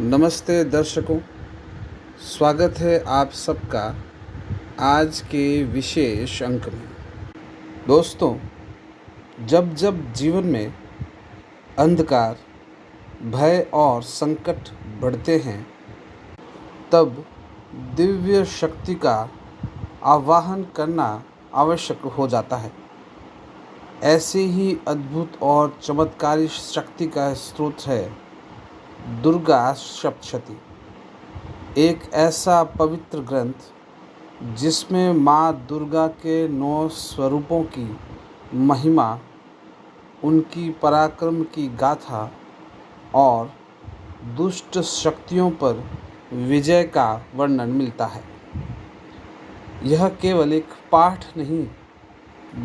नमस्ते दर्शकों, स्वागत है आप सबका आज के विशेष अंक में। दोस्तों, जब जब जीवन में अंधकार, भय और संकट बढ़ते हैं, तब दिव्य शक्ति का आवाहन करना आवश्यक हो जाता है। ऐसे ही अद्भुत और चमत्कारी शक्ति का स्रोत है दुर्गा सप्तशती, एक ऐसा पवित्र ग्रंथ जिसमें माँ दुर्गा के 9 स्वरूपों की महिमा, उनकी पराक्रम की गाथा और दुष्ट शक्तियों पर विजय का वर्णन मिलता है। यह केवल एक पाठ नहीं,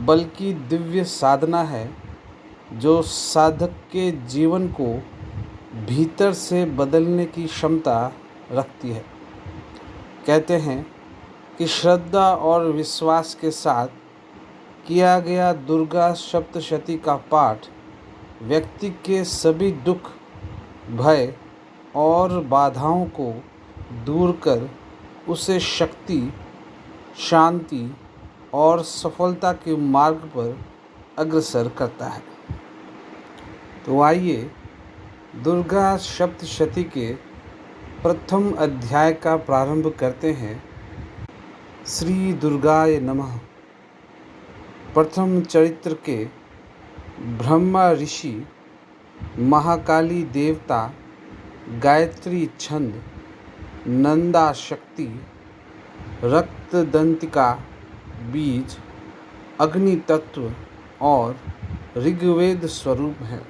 बल्कि दिव्य साधना है जो साधक के जीवन को भीतर से बदलने की क्षमता रखती है। कहते हैं कि श्रद्धा और विश्वास के साथ किया गया दुर्गा सप्तशती का पाठ व्यक्ति के सभी दुख, भय और बाधाओं को दूर कर उसे शक्ति, शांति और सफलता के मार्ग पर अग्रसर करता है। तो आइए दुर्गा सप्तशती के प्रथम अध्याय का प्रारंभ करते हैं। श्री दुर्गाय नमः। प्रथम चरित्र के ब्रह्मा ऋषि, महाकाली देवता, गायत्री छंद, नंदा शक्ति, रक्तदंतिका बीज, अग्नि तत्व और ऋग्वेद स्वरूप हैं।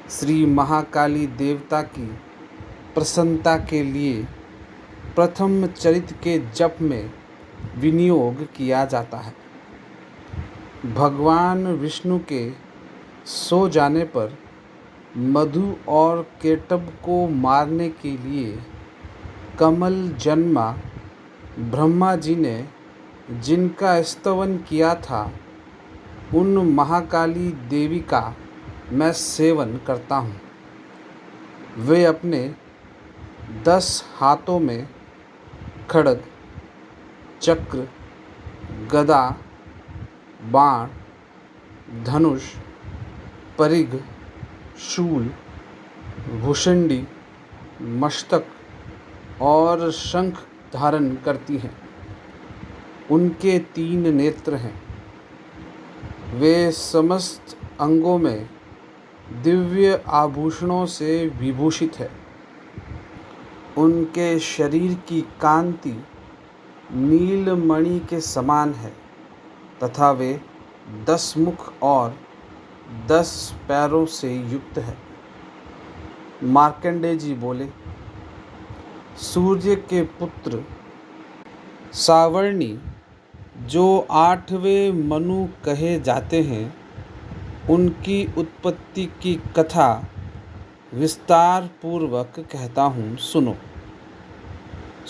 श्री महाकाली देवता की प्रसन्नता के लिए प्रथम चरित्र के जप में विनियोग किया जाता है। भगवान विष्णु के सो जाने पर मधु और केटभ को मारने के लिए कमल जन्मा ब्रह्मा जी ने जिनका स्तवन किया था, उन महाकाली देवी का मैं सेवन करता हूँ। वे अपने 10 हाथों में खड्ग, चक्र, गदा, बाण, धनुष, परिघ, शूल, भुषंडी, मस्तक और शंख धारण करती हैं। उनके 3 नेत्र हैं। वे समस्त अंगों में दिव्य आभूषणों से विभूषित है। उनके शरीर की कांति नीलमणि के समान है तथा वे 10 मुख और 10 पैरों से युक्त है। मार्कंडेय जी बोले, सूर्य के पुत्र सावर्णी जो 8वें मनु कहे जाते हैं, उनकी उत्पत्ति की कथा विस्तार पूर्वक कहता हूँ, सुनो।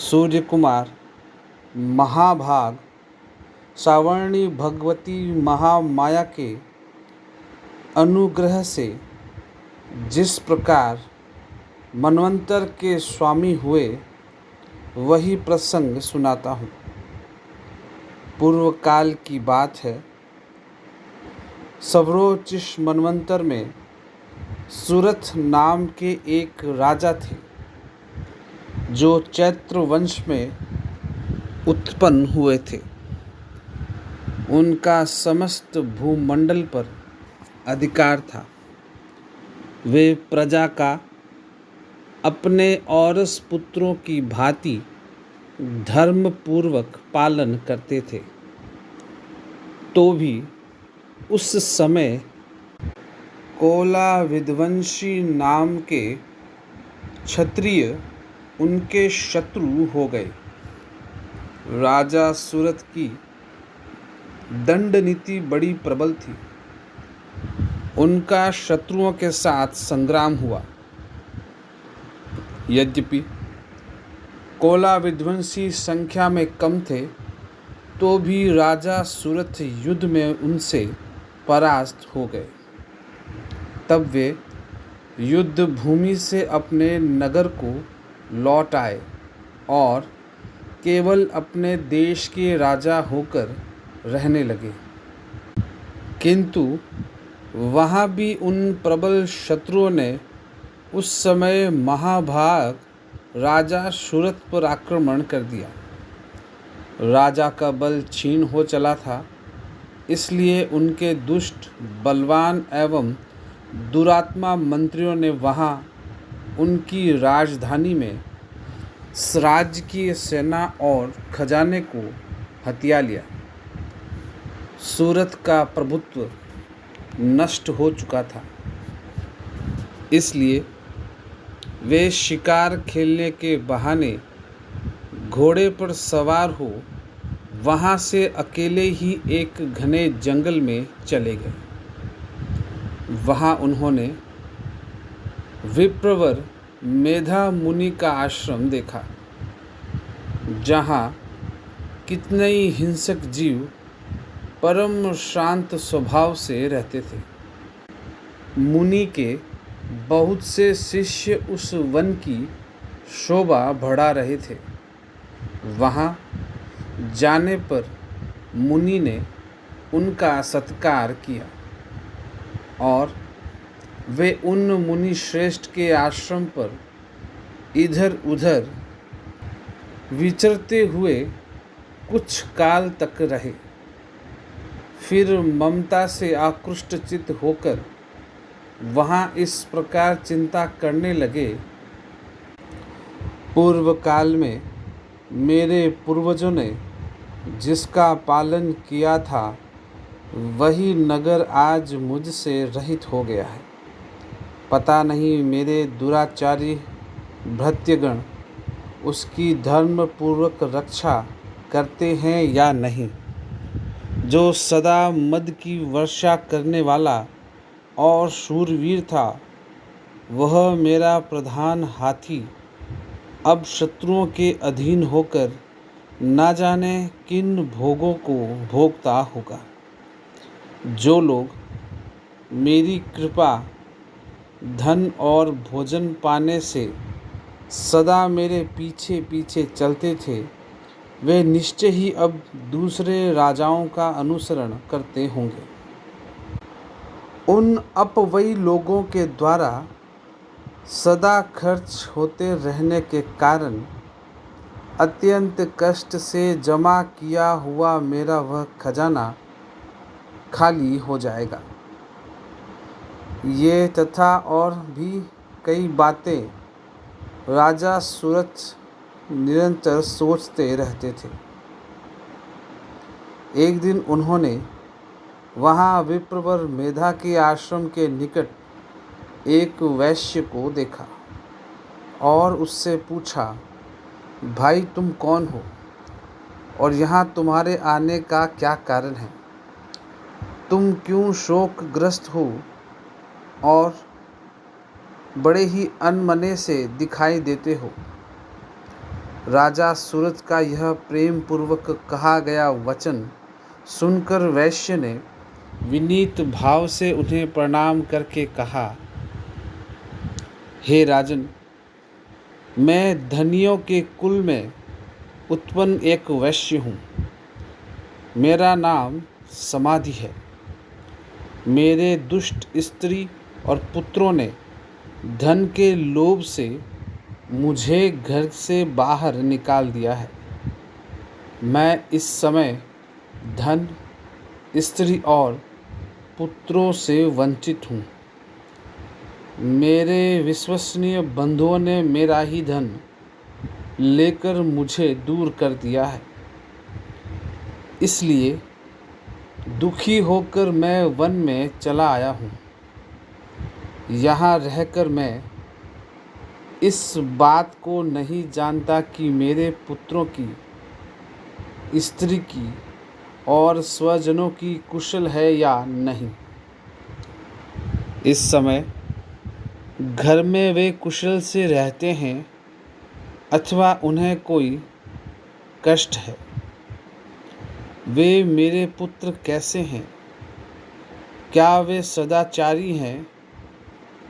सूर्य कुमार महाभाग सावर्णी भगवती महामाया के अनुग्रह से जिस प्रकार मनवंतर के स्वामी हुए, वही प्रसंग सुनाता हूँ। पूर्व काल की बात है। सर्वोच्च मनवंतर में सुरथ नाम के एक राजा थे, जो चैत्र वंश में उत्पन्न हुए थे। उनका समस्त भूमंडल पर अधिकार था। वे प्रजा का अपने औरस पुत्रों की भांति धर्मपूर्वक पालन करते थे। तो भी उस समय कोला विध्वंसी नाम के क्षत्रिय उनके शत्रु हो गए। राजा सुरथ की दंड नीति बड़ी प्रबल थी। उनका शत्रुओं के साथ संग्राम हुआ। यद्यपि कोला विध्वंसी संख्या में कम थे, तो भी राजा सुरथ युद्ध में उनसे परास्त हो गए। तब वे युद्ध भूमि से अपने नगर को लौट आए और केवल अपने देश के राजा होकर रहने लगे। किंतु वहाँ भी उन प्रबल शत्रुओं ने उस समय महाभाग राजा सूरत पर आक्रमण कर दिया। राजा का बल क्षीण हो चला था, इसलिए उनके दुष्ट, बलवान एवं दुरात्मा मंत्रियों ने वहाँ उनकी राजधानी में राज्य की सेना और खजाने को हथिया लिया। सूरत का प्रभुत्व नष्ट हो चुका था, इसलिए वे शिकार खेलने के बहाने घोड़े पर सवार हो वहाँ से अकेले ही एक घने जंगल में चले गए। वहाँ उन्होंने विप्रवर मेधा मुनि का आश्रम देखा, जहाँ कितने ही हिंसक जीव परम शांत स्वभाव से रहते थे। मुनि के बहुत से शिष्य उस वन की शोभा बढ़ा रहे थे। वहाँ जाने पर मुनि ने उनका सत्कार किया और वे उन मुनि श्रेष्ठ के आश्रम पर इधर उधर विचरते हुए कुछ काल तक रहे। फिर ममता से आकृष्ट चित्त होकर वहाँ इस प्रकार चिंता करने लगे, पूर्व काल में मेरे पूर्वजों ने जिसका पालन किया था, वही नगर आज मुझसे रहित हो गया है। पता नहीं मेरे दुराचारी भृत्यगण उसकी धर्म पूर्वक रक्षा करते हैं या नहीं। जो सदा मद की वर्षा करने वाला और शूरवीर था, वह मेरा प्रधान हाथी अब शत्रुओं के अधीन होकर ना जाने किन भोगों को भोगता होगा। जो लोग मेरी कृपा, धन और भोजन पाने से सदा मेरे पीछे पीछे चलते थे, वे निश्चय ही अब दूसरे राजाओं का अनुसरण करते होंगे। उन अपव्ययी लोगों के द्वारा सदा खर्च होते रहने के कारण अत्यंत कष्ट से जमा किया हुआ मेरा वह खजाना खाली हो जाएगा। ये तथा और भी कई बातें राजा सूरत निरंतर सोचते रहते थे। एक दिन उन्होंने वहाँ विप्रवर मेधा के आश्रम के निकट एक वैश्य को देखा और उससे पूछा, भाई तुम कौन हो और यहाँ तुम्हारे आने का क्या कारण है? तुम क्यों शोकग्रस्त हो और बड़े ही अनमने से दिखाई देते हो? राजा सूरत का यह प्रेम पूर्वक कहा गया वचन सुनकर वैश्य ने विनीत भाव से उन्हें प्रणाम करके कहा, हे राजन, मैं धनियों के कुल में उत्पन्न एक वैश्य हूँ। मेरा नाम समाधि है। मेरे दुष्ट स्त्री और पुत्रों ने धन के लोभ से मुझे घर से बाहर निकाल दिया है। मैं इस समय धन, स्त्री और पुत्रों से वंचित हूँ। मेरे विश्वसनीय बंधुओं ने मेरा ही धन लेकर मुझे दूर कर दिया है। इसलिए दुखी होकर मैं वन में चला आया हूँ। यहाँ रहकर मैं इस बात को नहीं जानता कि मेरे पुत्रों की, स्त्री की और स्वजनों की कुशल है या नहीं। इस समय घर में वे कुशल से रहते हैं अथवा उन्हें कोई कष्ट है। वे मेरे पुत्र कैसे हैं? क्या वे सदाचारी हैं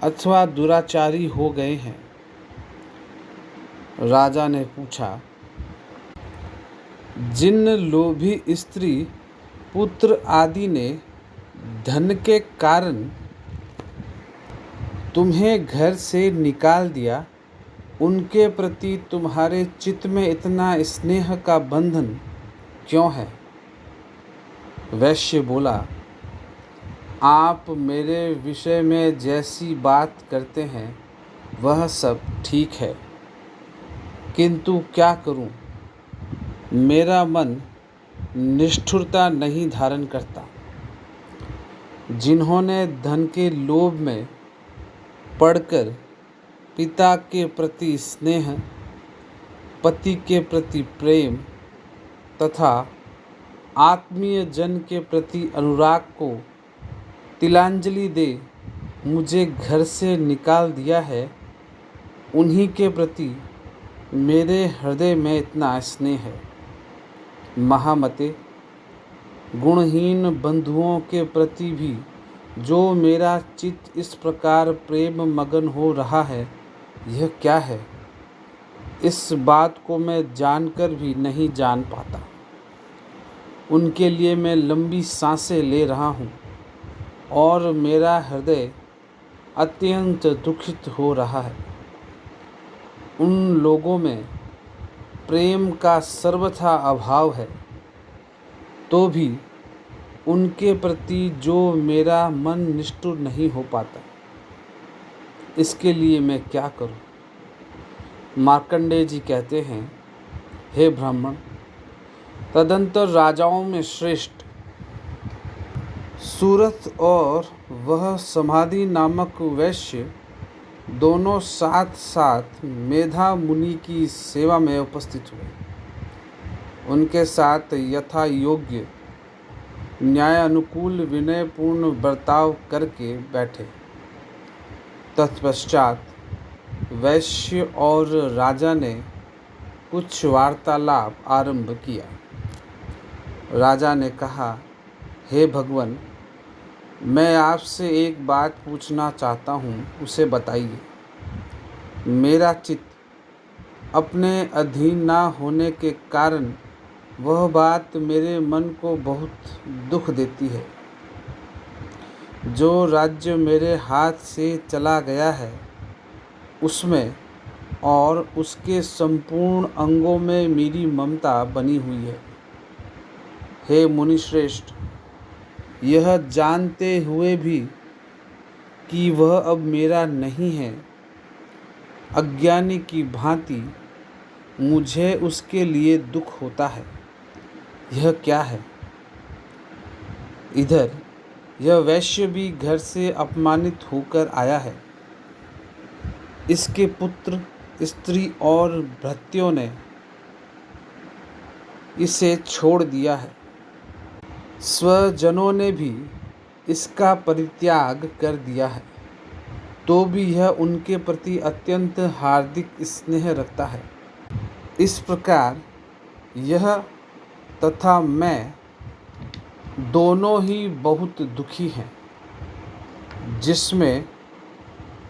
अथवा दुराचारी हो गए हैं? राजा ने पूछा। जिन लोभी स्त्री पुत्र आदि ने धन के कारण तुम्हें घर से निकाल दिया, उनके प्रति तुम्हारे चित्त में इतना स्नेह का बंधन क्यों है? वैश्य बोला, आप मेरे विषय में जैसी बात करते हैं वह सब ठीक है, किंतु क्या करूं, मेरा मन निष्ठुरता नहीं धारण करता। जिन्होंने धन के लोभ में पड़कर पिता के प्रति स्नेह, पति के प्रति प्रेम तथा आत्मीय जन के प्रति अनुराग को तिलांजलि दे मुझे घर से निकाल दिया है, उन्हीं के प्रति मेरे हृदय में इतना स्नेह है। महामते, गुणहीन बंधुओं के प्रति भी जो मेरा चित्त इस प्रकार प्रेम मगन हो रहा है, यह क्या है? इस बात को मैं जानकर भी नहीं जान पाता। उनके लिए मैं लंबी सांसें ले रहा हूँ और मेरा हृदय अत्यंत दुखित हो रहा है। उन लोगों में प्रेम का सर्वथा अभाव है, तो भी उनके प्रति जो मेरा मन निष्ठुर नहीं हो पाता, इसके लिए मैं क्या करूं? मार्कंडेय जी कहते हैं, हे ब्राह्मण, तदंतर राजाओं में श्रेष्ठ सूरत और वह समाधि नामक वैश्य दोनों साथ साथ मेधा मुनि की सेवा में उपस्थित हुए। उनके साथ यथा योग्य न्याय अनुकूल विनयपूर्ण बर्ताव करके बैठे। तत्पश्चात वैश्य और राजा ने कुछ वार्तालाप आरंभ किया। राजा ने कहा, हे भगवन, मैं आपसे एक बात पूछना चाहता हूँ, उसे बताइए। मेरा चित्त अपने अधीन ना होने के कारण वह बात मेरे मन को बहुत दुख देती है। जो राज्य मेरे हाथ से चला गया है, उसमें और उसके संपूर्ण अंगों में मेरी ममता बनी हुई है। हे मुनिश्रेष्ठ, यह जानते हुए भी कि वह अब मेरा नहीं है, अज्ञानी की भांति मुझे उसके लिए दुख होता है। यह क्या है? इधर यह वैश्य भी घर से अपमानित होकर आया है। इसके पुत्र, स्त्री और भृत्यों ने इसे छोड़ दिया है। स्वजनों ने भी इसका परित्याग कर दिया है, तो भी यह उनके प्रति अत्यंत हार्दिक स्नेह रखता है। इस प्रकार यह तथा मैं दोनों ही बहुत दुखी हैं। जिसमें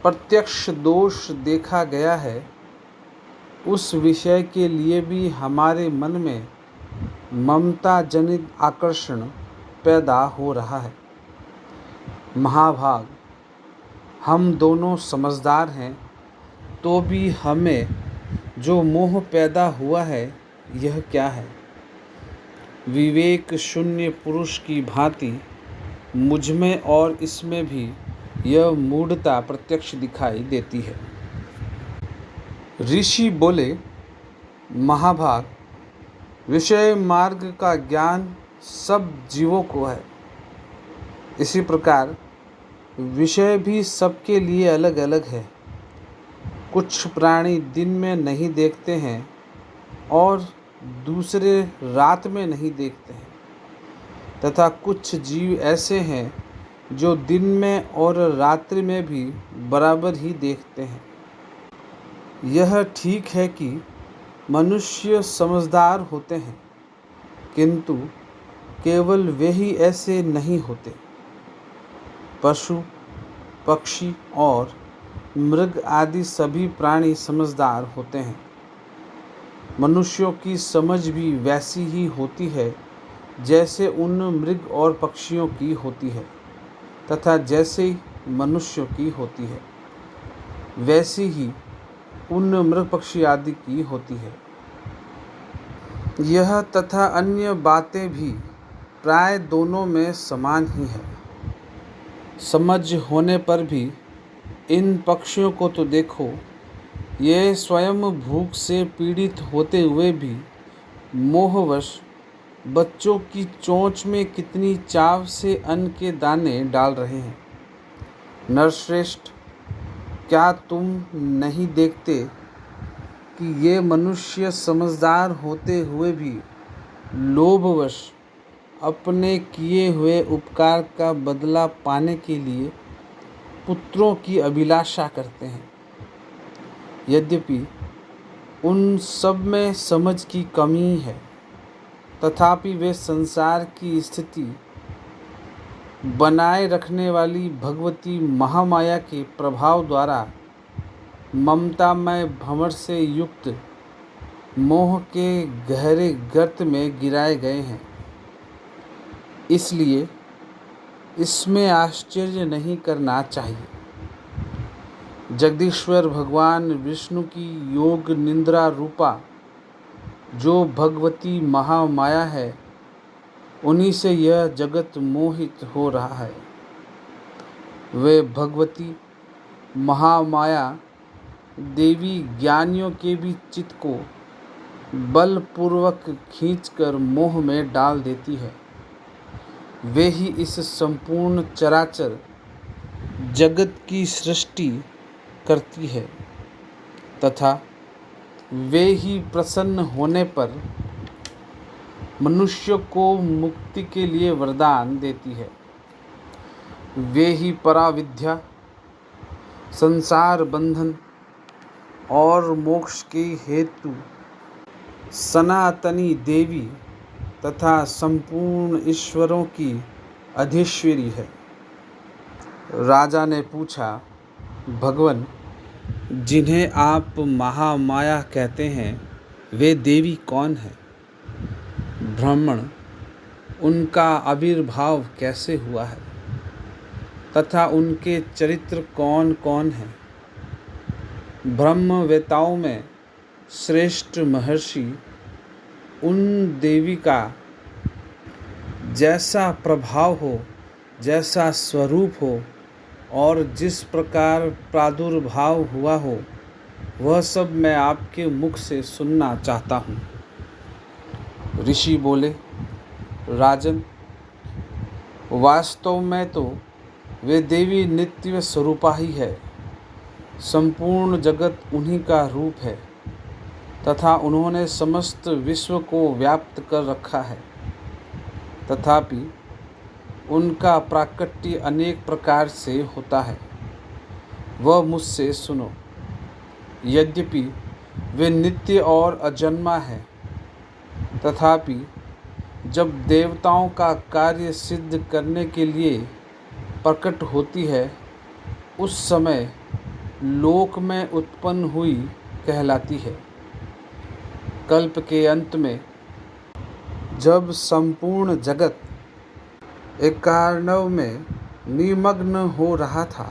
प्रत्यक्ष दोष देखा गया है, उस विषय के लिए भी हमारे मन में ममता जनित आकर्षण पैदा हो रहा है। महाभाग, हम दोनों समझदार हैं, तो भी हमें जो मोह पैदा हुआ है, यह क्या है? विवेक शून्य पुरुष की भांति मुझमें और इसमें भी यह मूढ़ता प्रत्यक्ष दिखाई देती है। ऋषि बोले, महाभाग, विषय मार्ग का ज्ञान सब जीवों को है। इसी प्रकार विषय भी सबके लिए अलग अलग है। कुछ प्राणी दिन में नहीं देखते हैं और दूसरे रात में नहीं देखते हैं, तथा कुछ जीव ऐसे हैं जो दिन में और रात्रि में भी बराबर ही देखते हैं। यह ठीक है कि मनुष्य समझदार होते हैं, किंतु केवल वे ही ऐसे नहीं होते। पशु, पक्षी और मृग आदि सभी प्राणी समझदार होते हैं। मनुष्यों की समझ भी वैसी ही होती है जैसे उन मृग और पक्षियों की होती है, तथा जैसे मनुष्यों की होती है वैसी ही उन मृग पक्षी आदि की होती है। यह तथा अन्य बातें भी प्राय दोनों में समान ही है। समझ होने पर भी इन पक्षियों को तो देखो, ये स्वयं भूख से पीड़ित होते हुए भी मोहवश बच्चों की चोंच में कितनी चाव से अन्न के दाने डाल रहे हैं। नरश्रेष्ठ, क्या तुम नहीं देखते कि ये मनुष्य समझदार होते हुए भी लोभवश अपने किए हुए उपकार का बदला पाने के लिए पुत्रों की अभिलाषा करते हैं। यद्यपि उन सब में समझ की कमी है, तथापि वे संसार की स्थिति बनाए रखने वाली भगवती महामाया के प्रभाव द्वारा ममतामय भंवर से युक्त मोह के गहरे गर्त में गिराए गए हैं। इसलिए इसमें आश्चर्य नहीं करना चाहिए। जगदीश्वर भगवान विष्णु की योग निद्रा रूपा जो भगवती महामाया है, उन्हीं से यह जगत मोहित हो रहा है। वे भगवती महामाया देवी ज्ञानियों के भी चित्त को बलपूर्वक खींचकर मोह में डाल देती है। वे ही इस संपूर्ण चराचर जगत की सृष्टि करती है, तथा वे ही प्रसन्न होने पर मनुष्य को मुक्ति के लिए वरदान देती है। वे ही पराविद्या, संसार बंधन और मोक्ष के हेतु सनातनी देवी तथा संपूर्ण ईश्वरों की अधीश्वरी है। राजा ने पूछा, भगवन, जिन्हें आप महामाया कहते हैं, वे देवी कौन है? ब्राह्मण, उनका आविर्भाव कैसे हुआ है तथा उनके चरित्र कौन कौन हैं? ब्रह्मवेताओं में श्रेष्ठ महर्षि उन देवी का जैसा प्रभाव हो, जैसा स्वरूप हो और जिस प्रकार प्रादुर्भाव हुआ हो, वह सब मैं आपके मुख से सुनना चाहता हूँ। ऋषि बोले, राजन, वास्तव में तो वे देवी नित्य स्वरूपा ही है। संपूर्ण जगत उन्हीं का रूप है तथा उन्होंने समस्त विश्व को व्याप्त कर रखा है। तथापि उनका प्राकट्य अनेक प्रकार से होता है, वह मुझसे सुनो। यद्यपि वे नित्य और अजन्मा है, तथापि जब देवताओं का कार्य सिद्ध करने के लिए प्रकट होती है, उस समय लोक में उत्पन्न हुई कहलाती है। कल्प के अंत में जब संपूर्ण जगत एकार्णव में निमग्न हो रहा था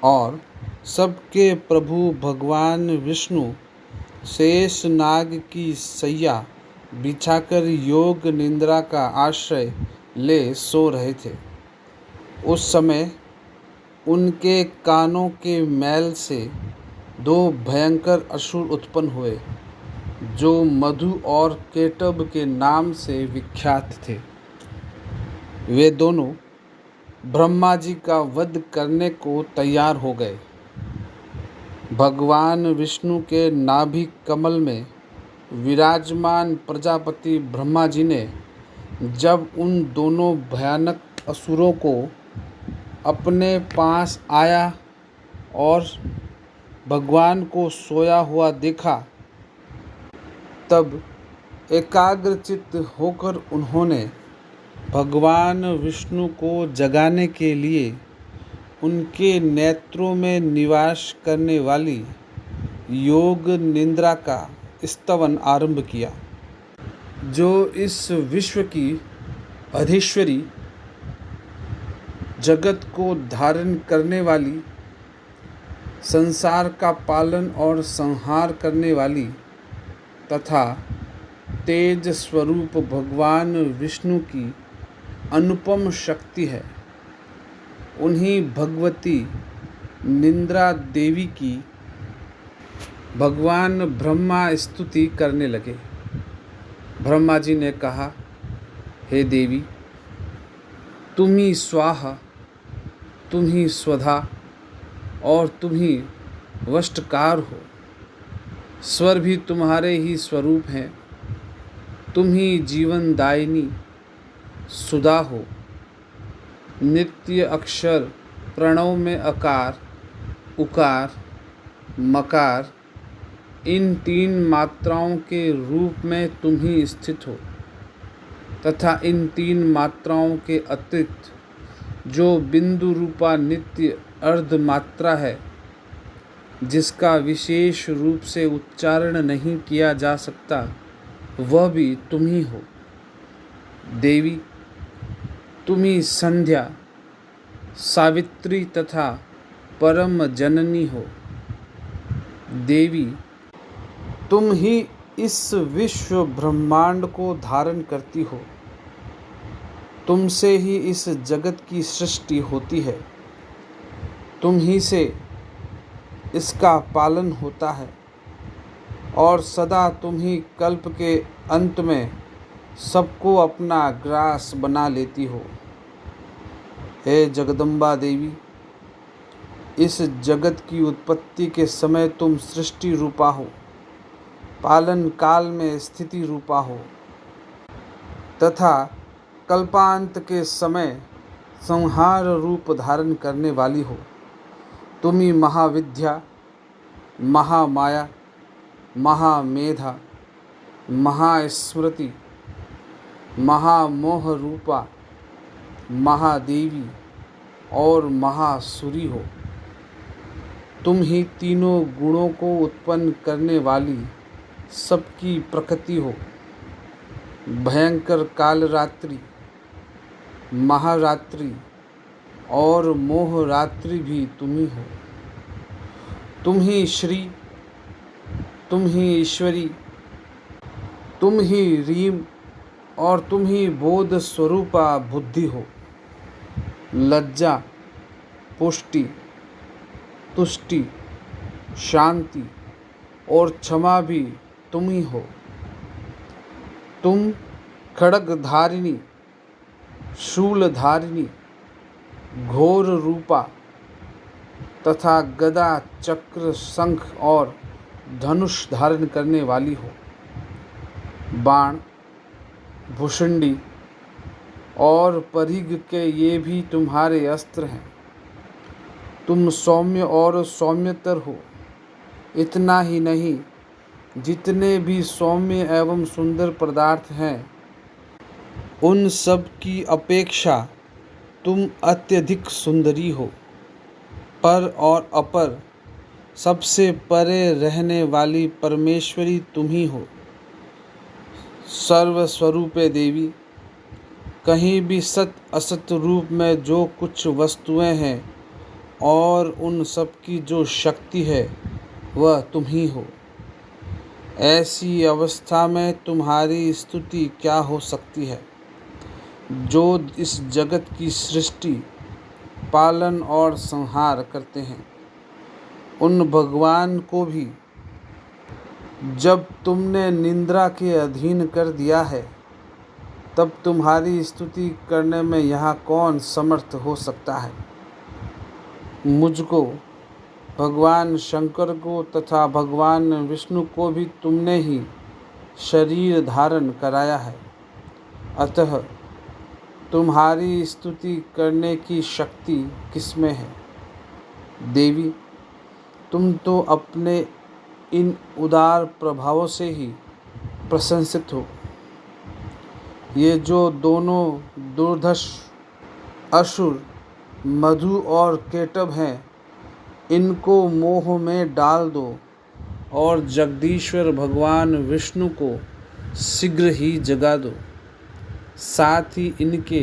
और सबके प्रभु भगवान विष्णु शेष नाग की सैया बिछाकर योग निद्रा का आश्रय ले सो रहे थे, उस समय उनके कानों के मैल से दो भयंकर असुर उत्पन्न हुए, जो मधु और केटब के नाम से विख्यात थे। वे दोनों ब्रह्मा जी का वध करने को तैयार हो गए। भगवान विष्णु के नाभि कमल में विराजमान प्रजापति ब्रह्मा जी ने जब उन दोनों भयानक असुरों को अपने पास आया और भगवान को सोया हुआ देखा, तब एकाग्रचित्त होकर उन्होंने भगवान विष्णु को जगाने के लिए उनके नेत्रों में निवास करने वाली योग निद्रा का स्तवन आरंभ किया, जो इस विश्व की अधीश्वरी, जगत को धारण करने वाली, संसार का पालन और संहार करने वाली तथा तेज स्वरूप भगवान विष्णु की अनुपम शक्ति है। उन्हीं भगवती निद्रा देवी की भगवान ब्रह्मा स्तुति करने लगे। ब्रह्मा जी ने कहा, हे देवी, तुम ही स्वाहा, तुम ही स्वधा और तुम ही वष्टकार हो। स्वर भी तुम्हारे ही स्वरूप हैं। तुम ही जीवनदायिनी सुधा हो। नित्य अक्षर प्रणव में अकार, उकार, मकार, इन 3 मात्राओं के रूप में तुम ही स्थित हो तथा इन 3 मात्राओं के अतिरिक्त जो बिंदु रूपा नित्य अर्ध मात्रा है, जिसका विशेष रूप से उच्चारण नहीं किया जा सकता, वह भी तुम ही हो। देवी, तुम ही संध्या, सावित्री तथा परम जननी हो। देवी, तुम ही इस विश्व ब्रह्मांड को धारण करती हो। तुमसे ही इस जगत की सृष्टि होती है। तुम ही से इसका पालन होता है और सदा तुम ही कल्प के अंत में सबको अपना ग्रास बना लेती हो। हे जगदम्बा देवी, इस जगत की उत्पत्ति के समय तुम सृष्टि रूपा हो, पालन काल में स्थिति रूपा हो तथा कल्पांत के समय संहार रूप धारण करने वाली हो। तुम ही महाविद्या, महामाया, महामेधा, महास्मृति, महामोह रूपा, महादेवी और महासुरी हो। तुम ही तीनों गुणों को उत्पन्न करने वाली सबकी प्रकृति हो। भयंकर कालरात्रि, महारात्रि और मोहरात्रि भी तुम ही हो। तुम ही श्री, तुम ही ईश्वरी, तुम ही रीम और तुम ही बोध स्वरूपा बुद्धि हो। लज्जा, पुष्टि, तुष्टि, शांति और क्षमा भी तुम ही हो। तुम खड्गधारिणी, शूलधारिणी, घोर रूपा तथा गदा, चक्र, शंख और धनुष धारण करने वाली हो। बाण, भुषुंडी और परिघ के ये भी तुम्हारे अस्त्र हैं। तुम सौम्य और सौम्यतर हो। इतना ही नहीं, जितने भी सौम्य एवं सुंदर पदार्थ हैं, उन सब की अपेक्षा तुम अत्यधिक सुंदरी हो। पर और अपर, सबसे परे रहने वाली परमेश्वरी तुम ही हो। सर्वस्वरूपे देवी, कहीं भी सत असत रूप में जो कुछ वस्तुएं हैं और उन सब की जो शक्ति है, वह तुम ही हो। ऐसी अवस्था में तुम्हारी स्तुति क्या हो सकती है, जो इस जगत की सृष्टि, पालन और संहार करते हैं। उन भगवान को भी जब तुमने निद्रा के अधीन कर दिया है, तब तुम्हारी स्तुति करने में यहाँ कौन समर्थ हो सकता है। मुझको, भगवान शंकर को तथा भगवान विष्णु को भी तुमने ही शरीर धारण कराया है। अतः तुम्हारी स्तुति करने की शक्ति किसमें है। देवी, तुम तो अपने इन उदार प्रभावों से ही प्रशंसित हो। ये जो दोनों दुर्धर्ष असुर मधु और केटभ हैं, इनको मोह में डाल दो और जगदीश्वर भगवान विष्णु को शीघ्र ही जगा दो। साथ ही इनके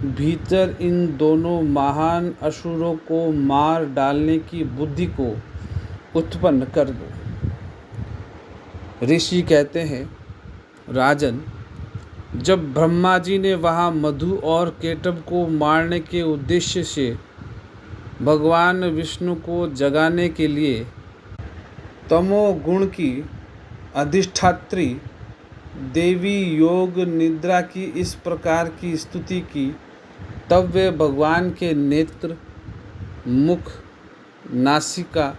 भीतर इन दोनों महान असुरों को मार डालने की बुद्धि को उत्पन्न कर दो। ऋषि कहते हैं, राजन, जब ब्रह्मा जी ने वहाँ मधु और केटभ को मारने के उद्देश्य से भगवान विष्णु को जगाने के लिए तमोगुण की अधिष्ठात्री देवी योग निद्रा की इस प्रकार की स्तुति की, तब वे भगवान के नेत्र, मुख, नासिका,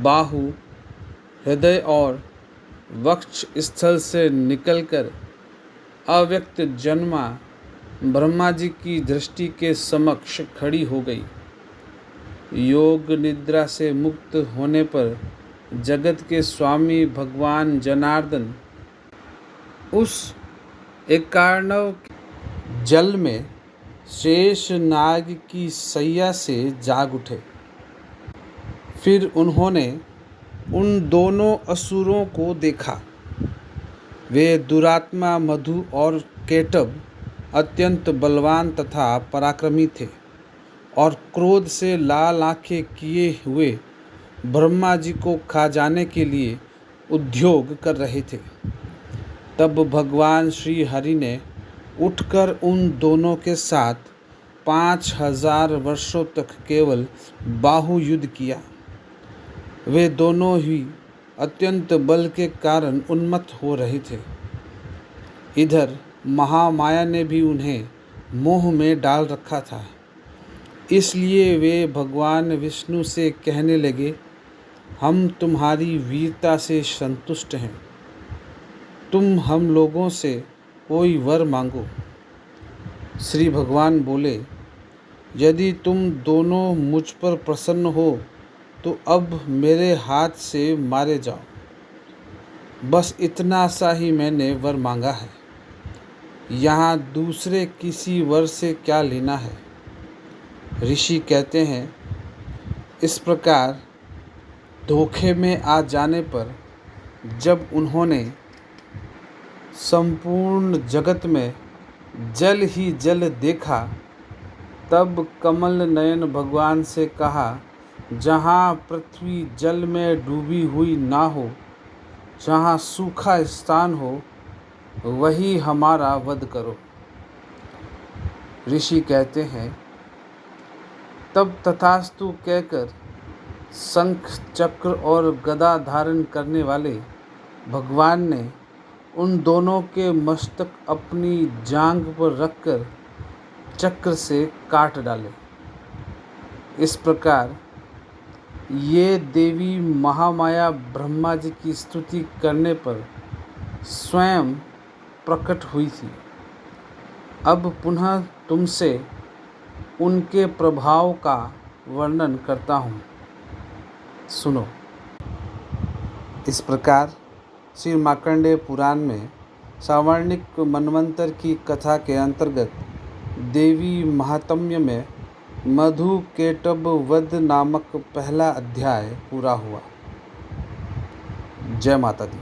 बाहु, हृदय और वक्ष स्थल से निकलकर अव्यक्त जन्मा ब्रह्मा जी की दृष्टि के समक्ष खड़ी हो गई। योग निद्रा से मुक्त होने पर जगत के स्वामी भगवान जनार्दन उस एकार्णव जल में शेष नाग की सैया से जाग उठे। फिर उन्होंने उन दोनों असुरों को देखा। वे दुरात्मा मधु और केटभ अत्यंत बलवान तथा पराक्रमी थे और क्रोध से लाल आंखें किए हुए ब्रह्मा जी को खा जाने के लिए उद्योग कर रहे थे। तब भगवान श्री हरि ने उठकर उन दोनों के साथ 5000 वर्षों तक केवल बाहु युद्ध किया। वे दोनों ही अत्यंत बल के कारण उन्मत्त हो रहे थे। इधर महामाया ने भी उन्हें मोह में डाल रखा था। इसलिए वे भगवान विष्णु से कहने लगे, हम तुम्हारी वीरता से संतुष्ट हैं, तुम हम लोगों से कोई वर मांगो। श्री भगवान बोले, यदि तुम दोनों मुझ पर प्रसन्न हो तो अब मेरे हाथ से मारे जाओ। बस इतना सा ही मैंने वर मांगा है, यहाँ दूसरे किसी वर से क्या लेना है। ऋषि कहते हैं, इस प्रकार धोखे में आ जाने पर जब उन्होंने संपूर्ण जगत में जल ही जल देखा, तब कमल नयन भगवान से कहा, जहाँ पृथ्वी जल में डूबी हुई ना हो, जहाँ सूखा स्थान हो, वही हमारा वध करो। ऋषि कहते हैं, तब तथास्तु कहकर शंख, चक्र और गदा धारण करने वाले भगवान ने उन दोनों के मस्तक अपनी जांघ पर रखकर चक्र से काट डाले। इस प्रकार ये देवी महामाया ब्रह्मा जी की स्तुति करने पर स्वयं प्रकट हुई थी। अब पुनः तुमसे उनके प्रभाव का वर्णन करता हूँ, सुनो। इस प्रकार श्री मार्कंडेय पुराण में सावर्णिक मनवंतर की कथा के अंतर्गत देवी महात्म्य में मधु केटभ वध नामक पहला अध्याय पूरा हुआ। जय माता दी।